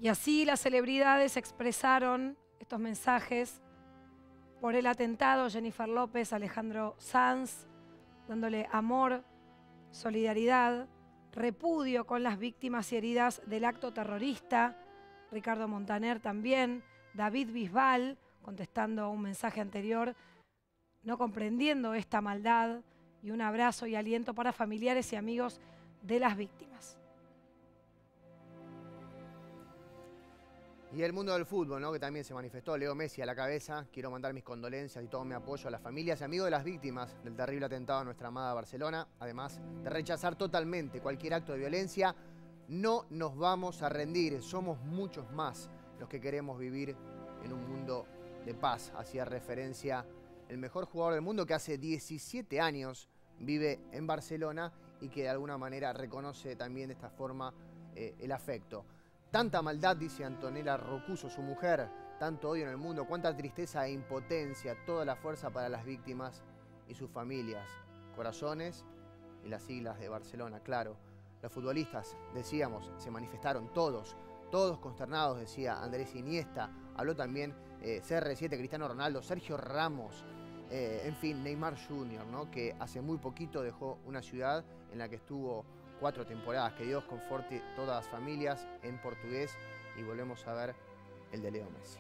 Y así las celebridades expresaron estos mensajes por el atentado: Jennifer López, Alejandro Sanz, dándole amor, solidaridad, repudio con las víctimas y heridas del acto terrorista. Ricardo Montaner también, David Bisbal, contestando a un mensaje anterior, no comprendiendo esta maldad, y un abrazo y aliento para familiares y amigos de las víctimas. Y el mundo del fútbol, ¿no?, que también se manifestó. Leo Messi a la cabeza. Quiero mandar mis condolencias y todo mi apoyo a las familias y amigos de las víctimas del terrible atentado a nuestra amada Barcelona. Además de rechazar totalmente cualquier acto de violencia, no nos vamos a rendir. Somos muchos más los que queremos vivir en un mundo de paz. Hacía referencia el mejor jugador del mundo, que hace 17 años vive en Barcelona y que de alguna manera reconoce también de esta forma el afecto. Tanta maldad, dice Antonella Rocuso, su mujer, tanto odio en el mundo, cuánta tristeza e impotencia, toda la fuerza para las víctimas y sus familias. Corazones y las siglas de Barcelona, claro. Los futbolistas, decíamos, se manifestaron todos consternados, decía Andrés Iniesta, habló también CR7, Cristiano Ronaldo, Sergio Ramos, en fin, Neymar Jr., ¿no?, que hace muy poquito dejó una ciudad en la que estuvo 4 temporadas. Que Dios conforte todas las familias, en portugués, y volvemos a ver el de Leo Messi.